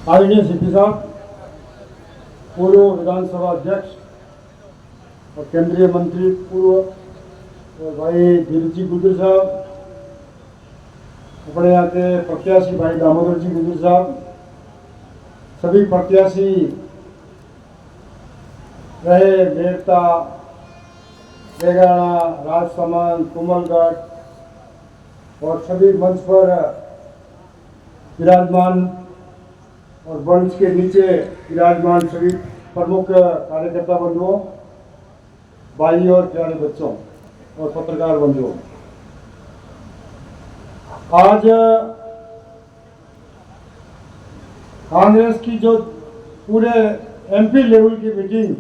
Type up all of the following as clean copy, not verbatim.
आदरणीय सीपी साहब, पूर्व विधानसभा अध्यक्ष और केंद्रीय मंत्री पूर्व और भाई धीरज जी गुजर साहब, अपने यहाँ के प्रत्याशी भाई दामोदर जी गुजर साहब, सभी प्रत्याशी रहे मेरता, बेगाना, राजसमंद, कुमलगढ़ और सभी मंच पर विराजमान और मंच के नीचे विराजमान सभी प्रमुख कार्यकर्ता बंधुओं, भाई और प्यारे बच्चों और पत्रकार बंधुओं, आज कांग्रेस की जो पूरे एमपी लेवल की मीटिंग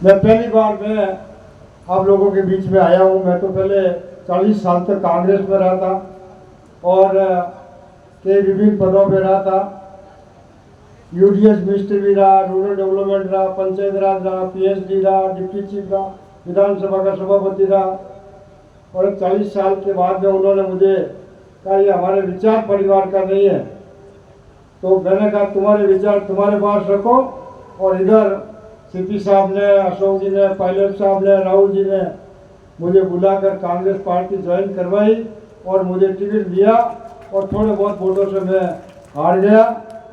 मैं पहली बार मैं आप लोगों के बीच में आया हूं। मैं तो पहले 40 साल तक कांग्रेस में रहा था और के विभिन्न पदों पर रहा था। यूडीएस मिनिस्टर भी रहा, रूरल डेवलपमेंट रहा, पंचायत राज रहा, पीएचडी रहा, डिप्टी चीफ रहा, विधानसभा का सभापति रहा। और 40 साल के बाद में उन्होंने मुझे कहा ये हमारे विचार परिवार का नहीं है, तो मैंने कहा तुम्हारे विचार तुम्हारे पास रखो। और इधर सीपी साहब ने, अशोक जी ने, पायलट साहब ने, राहुल जी ने मुझे बुलाकर कांग्रेस पार्टी ज्वाइन करवाई और मुझे टिकट दिया और थोड़े बहुत वोटों से मैं हार गया।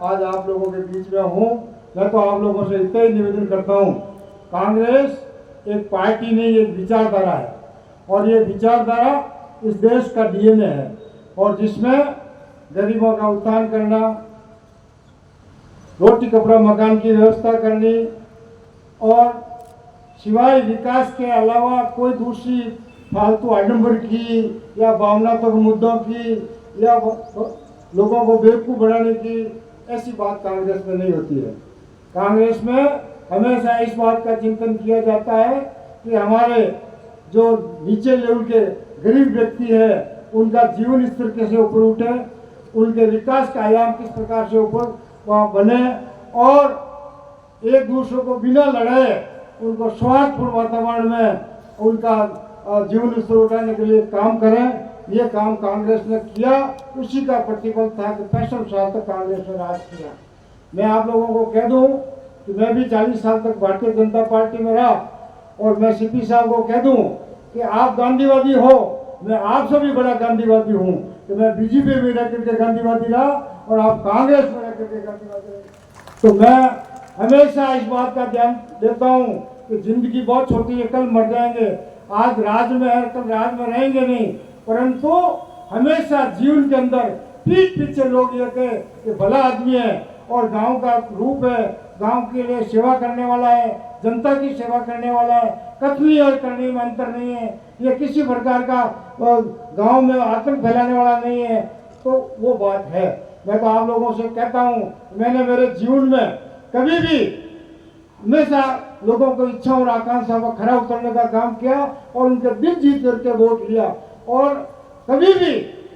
आज आप लोगों के बीच में हूँ। मैं तो आप लोगों से इतना ही निवेदन करता हूँ, कांग्रेस एक पार्टी नहीं, एक विचारधारा है और ये विचारधारा इस देश का डीएनए है और जिसमें गरीबों का उत्थान करना, रोटी कपड़ा मकान की व्यवस्था करनी और सिवाय विकास के अलावा कोई दूसरी फालतू आडंबर की या भावनात्मक मुद्दों की या लोगों को बेवकूफ़ बनाने की ऐसी बात कांग्रेस में नहीं होती है। कांग्रेस में हमेशा इस बात का चिंतन किया जाता है कि हमारे जो नीचे लेवल के गरीब व्यक्ति है उनका जीवन स्तर कैसे ऊपर उठे, उनके विकास का आयाम किस प्रकार से ऊपर बने और एक दूसरे को बिना लड़ाए उनको स्वार्थपूर्ण वातावरण में उनका जीवन स्तर उठाने के लिए काम करें। ये काम कांग्रेस ने किया, उसी का प्रतिफल था कि 65 साल तक कांग्रेस ने राज किया। मैं आप लोगों को कह दूं कि मैं भी 40 साल तक भारतीय जनता पार्टी में रहा और मैं सीपी साहब को कह दूं कि आप गांधीवादी हो, मैं आपसे भी बड़ा गांधीवादी हूं कि मैं बीजेपी में रह करके गांधीवादी रहा और आप कांग्रेस में रह करके गांधीवादी रहे। तो मैं हमेशा इस बात का ध्यान देता हूं कि जिंदगी बहुत छोटी है, कल मर जाएंगे। आज राज में है, कल राज में रहेंगे नहीं, परंतु हमेशा जीवन के अंदर पीठ पीछे लोग ये कहे कि भला आदमी है और गांव का रूप है, गांव के लिए सेवा करने वाला है, जनता की सेवा करने वाला है, कथनी और करने में अंतर नहीं है, ये किसी प्रकार का गांव में आतंक फैलाने वाला नहीं है, तो वो बात है। मैं तो आप लोगों से कहता हूँ, मैंने मेरे जीवन में कभी भी हमेशा लोगों को इच्छा और आकांक्षा पर खरा उतरने का काम किया और उनके दिल जीत करके वोट लिया और कभी भी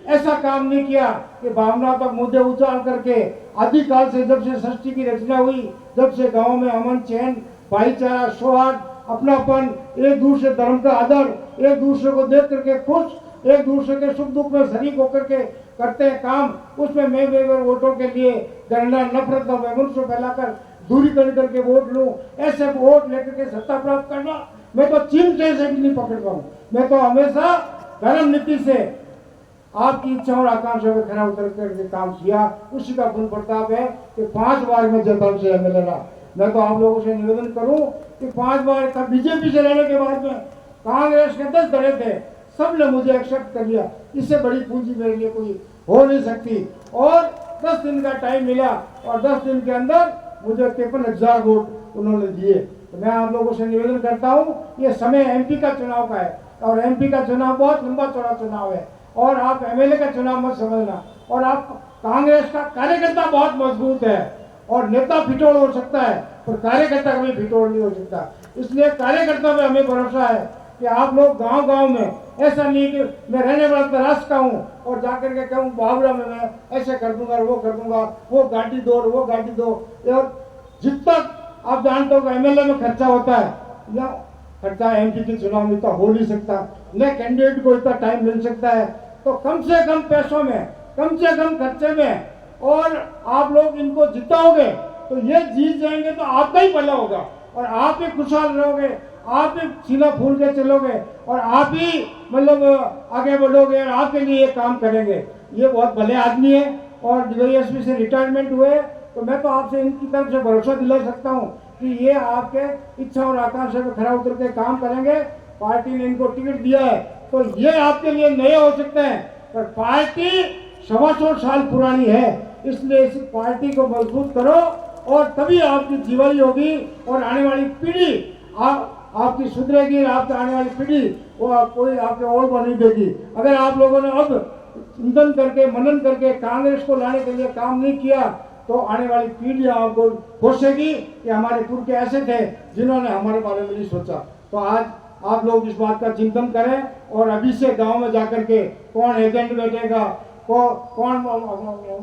ऐसा काम नहीं किया कि भावनात्मक मुद्दे उछाल करके। आदिकाल से जब से सृष्टि की रचना हुई, जब से गांव में अमन चैन, भाईचारा, सौहार्द, अपनापन, एक दूसरे धर्म का आदर, एक दूसरे को देख करके खुश, एक दूसरे के सुख दुख में शरीक होकर के करते हैं काम, उसमें मैं बेगर वोटों के लिए गणना, नफरत और वैमनस्य फैलाकर दूरी करके वोट लूं, ऐसे वोट लेकर के सत्ता प्राप्त करना, मैं तो चिमटे से भी नहीं पकड़ता हूं। मैं तो हमेशा धर्म नीति से आपकी इच्छा और आकांक्षा में खरा उतर करके काम किया, उसी का गुण प्रताप है कि 5 बार में जयपाल से एमएलए रहा। मैं तो आप लोगों से निवेदन करूं कि 5 बार का बीजेपी से रहने के बाद में कांग्रेस के 10 दड़े थे, सब ने मुझे एक्सेप्ट कर लिया। इससे बड़ी पूंजी मेरे लिए कोई हो नहीं सकती और 10 दिन का टाइम मिला और 10 दिन के अंदर मुझे 53,000 वोट उन्होंने दिए। तो मैं आप लोगों से निवेदन करता हूं, ये समय एमपी का चुनाव का है और एमपी का चुनाव बहुत लंबा चौड़ा चुनाव है और आप एमएलए का चुनाव मत समझना। और आप कांग्रेस का कार्यकर्ता बहुत मजबूत है और नेता फिटोड़ हो सकता है पर कार्यकर्ता कभी फिटोड़ नहीं हो सकता। इसलिए कार्यकर्ता में हमें भरोसा है कि आप लोग गांव गांव में, ऐसा नहीं कि मैं रहने वाला तराश का हूँ और जाकर के कहूँ बावरा में मैं ऐसे कर दूंगा, वो कर दूंगा, वो गाड़ी दो, वो गाड़ी दो। और जितना आप जानते हो एमएलए में खर्चा होता है या खर्चा एमपी के चुनाव में तो हो नहीं सकता, न कैंडिडेट को इतना टाइम मिल सकता है। तो कम से कम पैसों में, कम से कम खर्चे में और आप लोग इनको जिताओगे तो ये जीत जाएंगे तो आपका ही भला होगा और आप ही खुशहाल रहोगे, आप ही सीना फूल के चलोगे और आप ही मतलब आगे बढ़ोगे और आपके लिए ये काम करेंगे। ये बहुत भले आदमी है और डीवाईएसपी से रिटायरमेंट हुए, तो मैं तो आपसे इनकी तरफ से भरोसा दिला सकता हूँ कि ये आपके इच्छा और आकांक्षा पे खरा उतर के काम करेंगे। पार्टी ने इनको टिकट दिया है तो ये आपके लिए नए हो सकते हैं, पर पार्टी 125 साल पुरानी है, इसलिए इस पार्टी को मजबूत करो और तभी आपकी जीवाई होगी और आने वाली पीढ़ी आपकी सुधरेगी। आपकी आने वाली पीढ़ी वो कोई आपके और नहीं देगी। अगर आप लोगों ने अब चिंतन करके मनन करके कांग्रेस को लाने के लिए काम नहीं किया तो आने वाली पीढ़ी आपको कोसेगी कि हमारे पूर्व के ऐसे थे जिन्होंने हमारे बारे में नहीं सोचा। तो आज आप लोग इस बात का चिंतन करें और अभी से गांव में जाकर के कौन एजेंट बैठेगा, कौन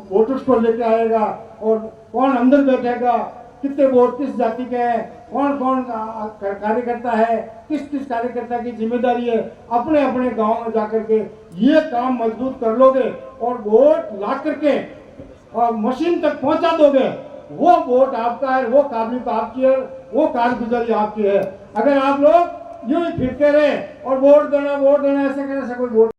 वोटर्स को लेके आएगा और कौन अंदर बैठेगा, कितने वोट किस जाति के हैं, कौन कौन कार्यकर्ता है, किस किस कार्यकर्ता की जिम्मेदारी है, अपने अपने गांव में जाकर के ये काम मजबूत कर लोगे और वोट ला करके और मशीन तक पहुंचा दोगे, वो वोट आपका है, वो काबिलियत आपकी है, वो कारगुजारी आपकी है। अगर आप लोग यूं ही फिरते रहे और वोट देना ऐसे करने से कोई वोट